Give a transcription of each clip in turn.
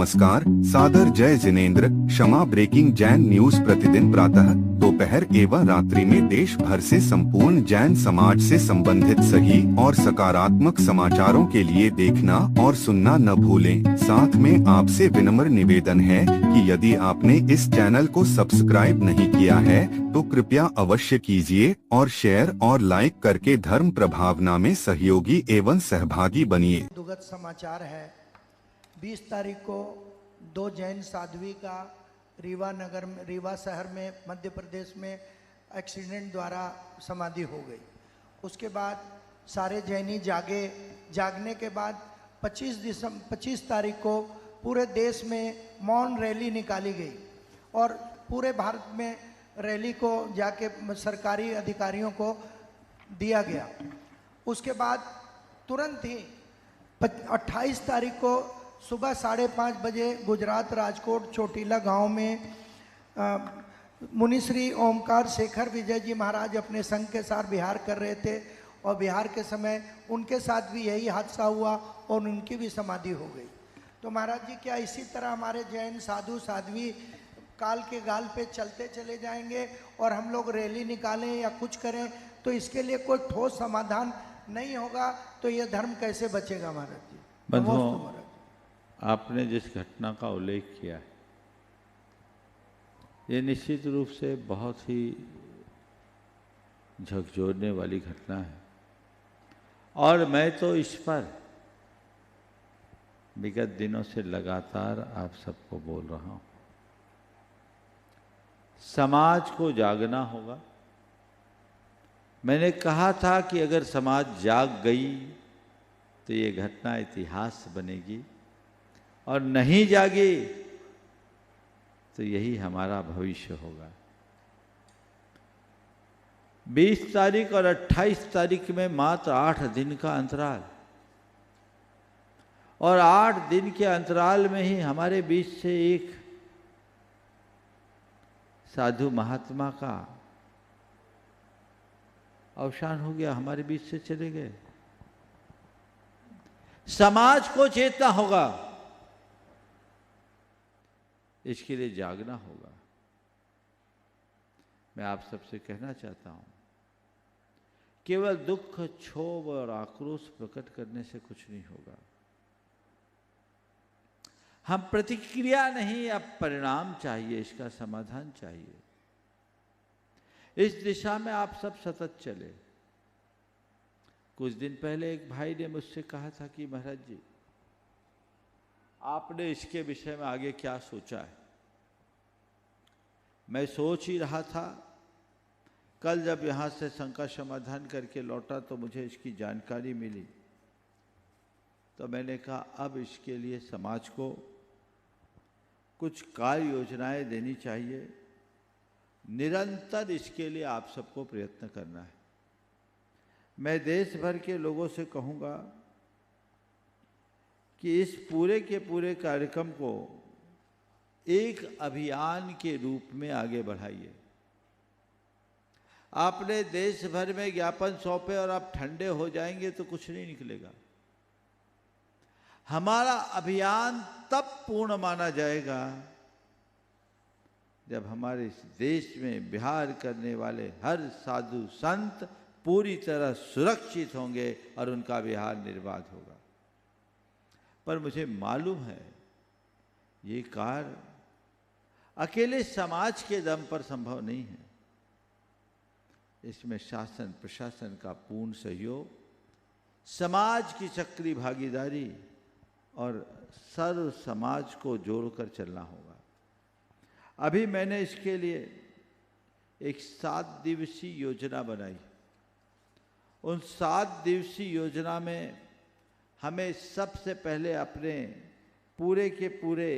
नमस्कार, सादर जय जिनेंद्र। क्षमा ब्रेकिंग जैन न्यूज प्रतिदिन प्रातः, दोपहर एवं रात्रि में देश भर से संपूर्ण जैन समाज से संबंधित सही और सकारात्मक समाचारों के लिए देखना और सुनना न भूलें। साथ में आपसे विनम्र निवेदन है कि यदि आपने इस चैनल को सब्सक्राइब नहीं किया है तो कृपया अवश्य कीजिए और शेयर और लाइक करके धर्म प्रभावना में सहयोगी एवं सहभागी बनिए। दुखद समाचार है। 20 तारीख को 2 जैन साध्वी का रीवा शहर में मध्य प्रदेश में एक्सीडेंट द्वारा समाधि हो गई। उसके बाद सारे जैनी जागने के बाद 25 तारीख को पूरे देश में मौन रैली निकाली गई और पूरे भारत में रैली को जाके सरकारी अधिकारियों को दिया गया। उसके बाद तुरंत ही 28 तारीख को सुबह 5:30 बजे गुजरात राजकोट चोटीला गांव में मुनिश्री ओमकार शेखर विजय जी महाराज अपने संघ के साथ विहार कर रहे थे और विहार के समय उनके साथ भी यही हादसा हुआ और उनकी भी समाधि हो गई। तो महाराज जी, क्या इसी तरह हमारे जैन साधु साध्वी काल के गाल पे चलते चले जाएंगे और हम लोग रैली निकालें या कुछ करें तो इसके लिए कोई ठोस समाधान नहीं होगा तो ये धर्म कैसे बचेगा महाराज जी? बंधुओं, आपने जिस घटना का उल्लेख किया है ये निश्चित रूप से बहुत ही झकझोरने वाली घटना है और मैं तो इस पर विगत दिनों से लगातार आप सबको बोल रहा हूं। समाज को जागना होगा। मैंने कहा था कि अगर समाज जाग गई तो ये घटना इतिहास बनेगी और नहीं जागी तो यही हमारा भविष्य होगा। 20 तारीख और 28 तारीख में मात्र 8 दिन का अंतराल और 8 दिन के अंतराल में ही हमारे बीच से एक साधु महात्मा का अवसान हो गया, हमारे बीच से चले गए। समाज को चेतना होगा, इसके लिए जागना होगा। मैं आप सबसे कहना चाहता हूं, केवल दुख, क्षोभ और आक्रोश प्रकट करने से कुछ नहीं होगा। हम प्रतिक्रिया नहीं, अब परिणाम चाहिए, इसका समाधान चाहिए। इस दिशा में आप सब सतत चले। कुछ दिन पहले एक भाई ने मुझसे कहा था कि महाराज जी, आपने इसके विषय में आगे क्या सोचा है? मैं सोच ही रहा था। कल जब यहाँ से शंका समाधान करके लौटा तो मुझे इसकी जानकारी मिली, तो मैंने कहा अब इसके लिए समाज को कुछ कार्य योजनाएं देनी चाहिए। निरंतर इसके लिए आप सबको प्रयत्न करना है। मैं देश भर के लोगों से कहूँगा कि इस पूरे के पूरे कार्यक्रम को एक अभियान के रूप में आगे बढ़ाइए। आपने देश भर में ज्ञापन सौंपे और आप ठंडे हो जाएंगे तो कुछ नहीं निकलेगा। हमारा अभियान तब पूर्ण माना जाएगा जब हमारे इस देश में विहार करने वाले हर साधु संत पूरी तरह सुरक्षित होंगे और उनका विहार निर्बाध होगा। पर मुझे मालूम है ये कार्य अकेले समाज के दम पर संभव नहीं है। इसमें शासन प्रशासन का पूर्ण सहयोग, समाज की सक्रिय भागीदारी और सर्व समाज को जोड़कर चलना होगा। अभी मैंने इसके लिए एक 7 दिवसीय योजना बनाई। उन 7 दिवसीय योजना में हमें सबसे पहले अपने पूरे के पूरे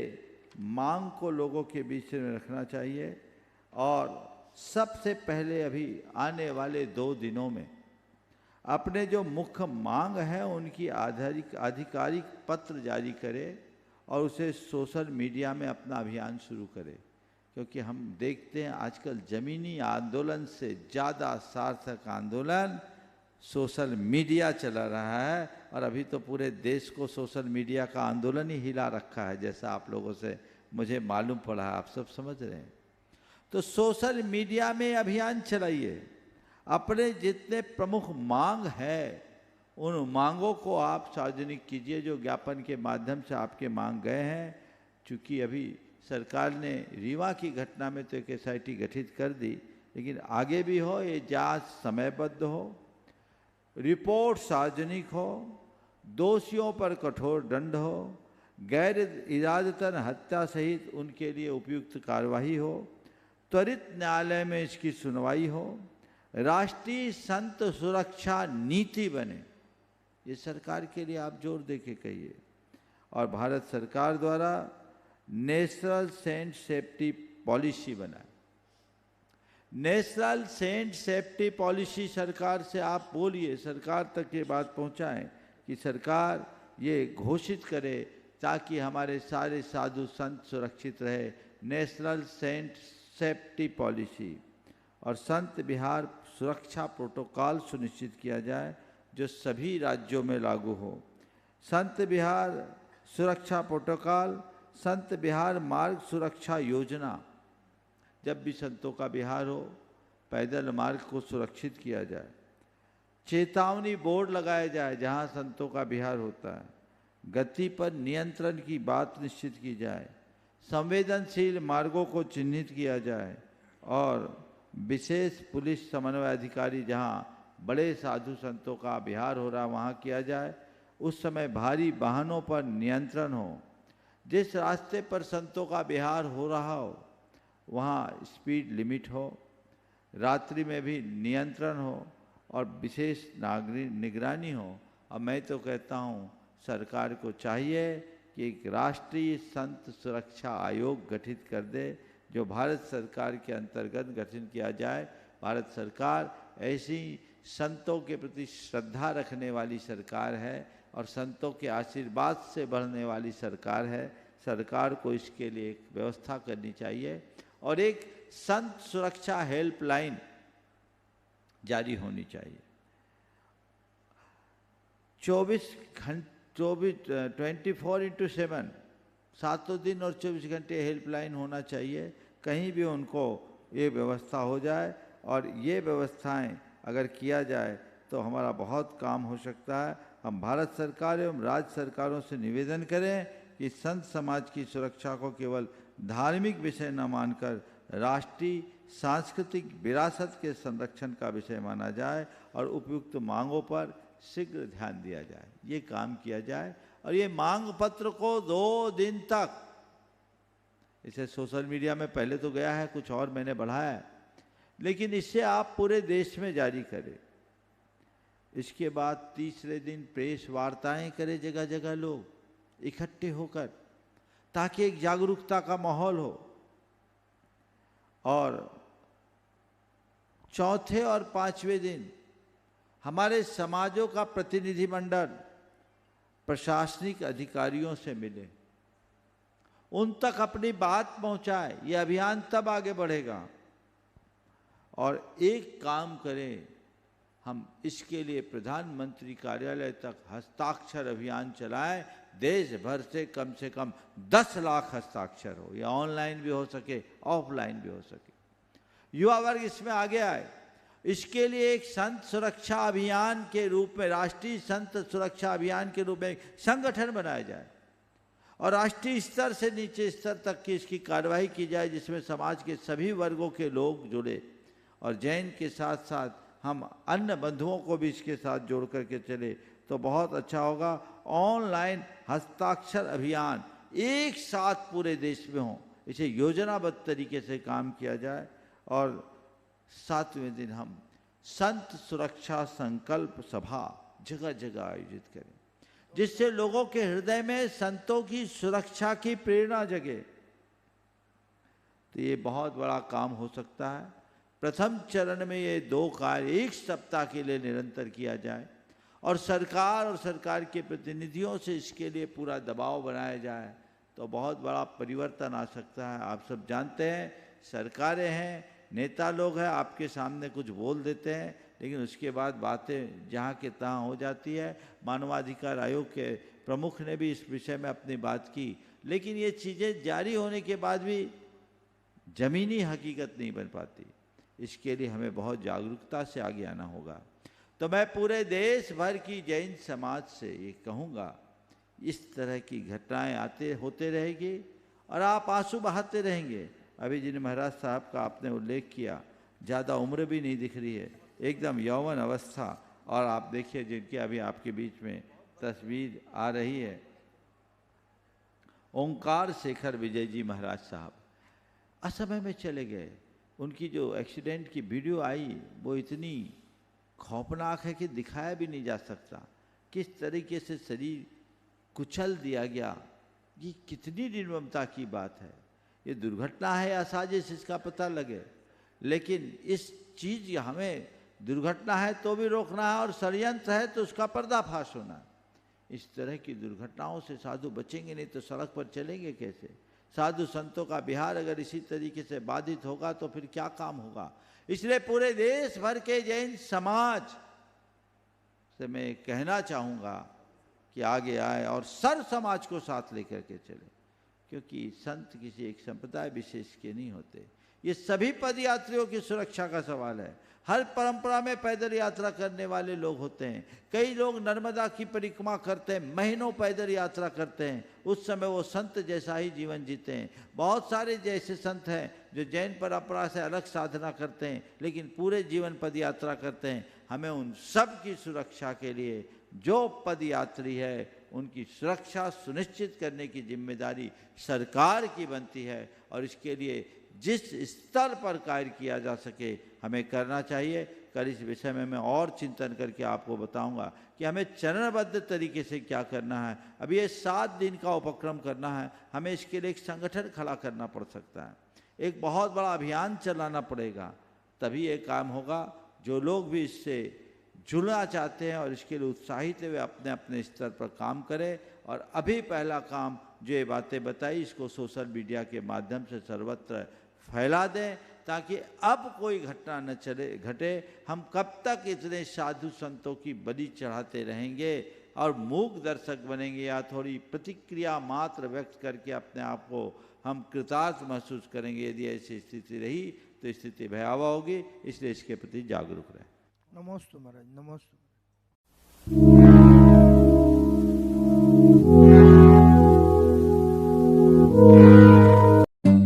मांग को लोगों के बीच में रखना चाहिए और सबसे पहले अभी आने वाले 2 दिनों में अपने जो मुख्य मांग है उनकी आधिकारिक पत्र जारी करे और उसे सोशल मीडिया में अपना अभियान शुरू करे। क्योंकि हम देखते हैं आजकल जमीनी आंदोलन से ज़्यादा सार्थक आंदोलन सोशल मीडिया चला रहा है और अभी तो पूरे देश को सोशल मीडिया का आंदोलन ही हिला रखा है, जैसा आप लोगों से मुझे मालूम पड़ा है, आप सब समझ रहे हैं। तो सोशल मीडिया में अभियान चलाइए, अपने जितने प्रमुख मांग है उन मांगों को आप सार्वजनिक कीजिए, जो ज्ञापन के माध्यम से आपके मांग गए हैं। चूँकि अभी सरकार ने रीवा की घटना में तो एक SIT गठित कर दी, लेकिन आगे भी हो, ये जांच समयबद्ध हो, रिपोर्ट सार्वजनिक हो, दोषियों पर कठोर दंड हो, गैर इरादतन हत्या सहित उनके लिए उपयुक्त कार्रवाई हो, त्वरित न्यायालय में इसकी सुनवाई हो, राष्ट्रीय संत सुरक्षा नीति बने। ये सरकार के लिए आप जोर दे के कहिए। और भारत सरकार द्वारा नेशनल सेंट सेफ्टी पॉलिसी बनाए। नेशनल सेंट सेफ्टी पॉलिसी सरकार से आप बोलिए, सरकार तक ये बात पहुंचाएं कि सरकार ये घोषित करे ताकि हमारे सारे साधु संत सुरक्षित रहे। नेशनल सेंट सेफ्टी पॉलिसी और संत विहार सुरक्षा प्रोटोकॉल सुनिश्चित किया जाए जो सभी राज्यों में लागू हो। संत विहार सुरक्षा प्रोटोकॉल, संत विहार मार्ग सुरक्षा योजना, जब भी संतों का विहार हो पैदल मार्ग को सुरक्षित किया जाए। चेतावनी बोर्ड लगाया जाए जहां संतों का विहार होता है। गति पर नियंत्रण की बात निश्चित की जाए। संवेदनशील मार्गों को चिन्हित किया जाए और विशेष पुलिस समन्वय अधिकारी जहां बड़े साधु संतों का विहार हो रहा वहां किया जाए। उस समय भारी वाहनों पर नियंत्रण हो। जिस रास्ते पर संतों का विहार हो रहा हो वहाँ स्पीड लिमिट हो, रात्रि में भी नियंत्रण हो और विशेष नागरिक निगरानी हो। और मैं तो कहता हूँ सरकार को चाहिए कि एक राष्ट्रीय संत सुरक्षा आयोग गठित कर दे, जो भारत सरकार के अंतर्गत गठन किया जाए। भारत सरकार ऐसी संतों के प्रति श्रद्धा रखने वाली सरकार है और संतों के आशीर्वाद से बढ़ने वाली सरकार है। सरकार को इसके लिए एक व्यवस्था करनी चाहिए और एक संत सुरक्षा हेल्पलाइन जारी होनी चाहिए। 24/7 सातों दिन और 24 घंटे हेल्पलाइन होना चाहिए। कहीं भी उनको ये व्यवस्था हो जाए और ये व्यवस्थाएं अगर किया जाए तो हमारा बहुत काम हो सकता है। हम भारत सरकार एवं राज्य सरकारों से निवेदन करें कि संत समाज की सुरक्षा को केवल धार्मिक विषय न मानकर राष्ट्रीय सांस्कृतिक विरासत के संरक्षण का विषय माना जाए और उपयुक्त मांगों पर शीघ्र ध्यान दिया जाए। ये काम किया जाए और ये मांग पत्र को 2 दिन तक, इसे सोशल मीडिया में पहले तो गया है, कुछ और मैंने बढ़ाया है, लेकिन इससे आप पूरे देश में जारी करें। इसके बाद तीसरे दिन प्रेस वार्ताएं करें जगह जगह लोग इकट्ठे होकर, ताकि एक जागरूकता का माहौल हो। और चौथे और 5वें दिन हमारे समाजों का प्रतिनिधिमंडल प्रशासनिक अधिकारियों से मिले, उन तक अपनी बात पहुंचाए। ये अभियान तब आगे बढ़ेगा। और एक काम करें, हम इसके लिए प्रधानमंत्री कार्यालय तक हस्ताक्षर अभियान चलाएं। देश भर से कम 10 लाख हस्ताक्षर हो, या ऑनलाइन भी हो सके, ऑफलाइन भी हो सके। युवा वर्ग इसमें आगे आए। इसके लिए एक संत सुरक्षा अभियान के रूप में, राष्ट्रीय संत सुरक्षा अभियान के रूप में एक संगठन बनाया जाए और राष्ट्रीय स्तर से नीचे स्तर तक की इसकी कार्रवाई की जाए, जिसमें समाज के सभी वर्गों के लोग जुड़े। और जैन के साथ साथ हम अन्य बंधुओं को भी इसके साथ जोड़ करके चले तो बहुत अच्छा होगा। ऑनलाइन हस्ताक्षर अभियान एक साथ पूरे देश में हो, इसे योजनाबद्ध तरीके से काम किया जाए। और 7वें दिन हम संत सुरक्षा संकल्प सभा जगह जगह आयोजित करें, जिससे लोगों के हृदय में संतों की सुरक्षा की प्रेरणा जगे। तो ये बहुत बड़ा काम हो सकता है। प्रथम चरण में ये 2 कार्य 1 सप्ताह के लिए निरंतर किया जाए और सरकार के प्रतिनिधियों से इसके लिए पूरा दबाव बनाया जाए, तो बहुत बड़ा परिवर्तन आ सकता है। आप सब जानते हैं, सरकारें हैं, नेता लोग हैं, आपके सामने कुछ बोल देते हैं, लेकिन उसके बाद बातें जहाँ के तहाँ हो जाती है। मानवाधिकार आयोग के प्रमुख ने भी इस विषय में अपनी बात की, लेकिन ये चीज़ें जारी होने के बाद भी ज़मीनी हकीकत नहीं बन पाती। इसके लिए हमें बहुत जागरूकता से आगे आना होगा। तो मैं पूरे देश भर की जैन समाज से ये कहूँगा, इस तरह की घटनाएं होते रहेगी और आप आंसू बहाते रहेंगे। अभी जिन महाराज साहब का आपने उल्लेख किया, ज़्यादा उम्र भी नहीं दिख रही है, एकदम यौवन अवस्था। और आप देखिए जिनकी अभी आपके बीच में तस्वीर आ रही है, ओंकार शेखर विजय जी महाराज साहब असमय में चले गए। उनकी जो एक्सीडेंट की वीडियो आई वो इतनी खौफनाक है कि दिखाया भी नहीं जा सकता। किस तरीके से शरीर कुचल दिया गया, ये कितनी निर्ममता की बात है। ये दुर्घटना है या साजिश, इसका पता लगे, लेकिन इस चीज़ हमें दुर्घटना है तो भी रोकना है और षड्यंत्र है तो उसका पर्दाफाश होना है। इस तरह की दुर्घटनाओं से साधु बचेंगे नहीं तो सड़क पर चलेंगे कैसे। साधु संतों का विहार अगर इसी तरीके से बाधित होगा तो फिर क्या काम होगा। इसलिए पूरे देश भर के जैन समाज से मैं कहना चाहूँगा कि आगे आए और सर्व समाज को साथ लेकर के चले, क्योंकि संत किसी एक संप्रदाय विशेष के नहीं होते। ये सभी पदयात्रियों की सुरक्षा का सवाल है। हर परंपरा में पैदल यात्रा करने वाले लोग होते हैं। कई लोग नर्मदा की परिक्रमा करते हैं, महीनों पैदल यात्रा करते हैं, उस समय वो संत जैसा ही जीवन जीते हैं। बहुत सारे जैसे संत हैं जो जैन परंपरा से अलग साधना करते हैं लेकिन पूरे जीवन पद यात्रा करते हैं। हमें उन सब की सुरक्षा के लिए जो पदयात्री है उनकी सुरक्षा सुनिश्चित करने की जिम्मेदारी सरकार की बनती है और इसके लिए जिस स्तर पर कार्य किया जा सके हमें करना चाहिए। कल इस विषय में मैं और चिंतन करके आपको बताऊंगा कि हमें चरणबद्ध तरीके से क्या करना है। अभी ये 7 दिन का उपक्रम करना है, हमें इसके लिए एक संगठन खड़ा करना पड़ सकता है, एक बहुत बड़ा अभियान चलाना पड़ेगा, तभी ये काम होगा। जो लोग भी इससे जुड़ना चाहते हैं और इसके लिए उत्साहित वे अपने अपने स्तर पर काम करें। और अभी पहला काम जो ये बातें बताई इसको सोशल मीडिया के माध्यम से सर्वत्र फैला दें ताकि अब कोई घटना न घटे। हम कब तक इतने साधु संतों की बलि चढ़ाते रहेंगे और मूक दर्शक बनेंगे या थोड़ी प्रतिक्रिया मात्र व्यक्त करके अपने आप को हम कृतार्थ महसूस करेंगे। यदि ऐसी स्थिति रही तो स्थिति भयावह होगी, इसलिए इसके प्रति जागरूक रहें। नमोस्तु महाराज, नमोस्तु।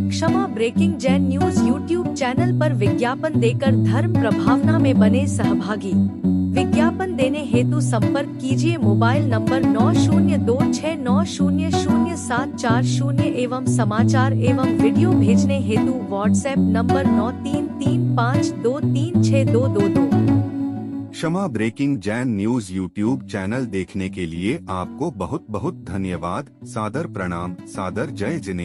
क्षमा breaking Jain news YouTube channel पर विज्ञापन देकर धर्म प्रभावना में बने सहभागी। विज्ञापन देने हेतु संपर्क कीजिए मोबाइल नंबर 9026900740 एवं समाचार एवं वीडियो भेजने हेतु व्हाट्सएप नंबर 9335236222। क्षमा breaking Jain news YouTube channel देखने के लिए आपको बहुत बहुत धन्यवाद। सादर प्रणाम, सादर जय जिनेंद्र।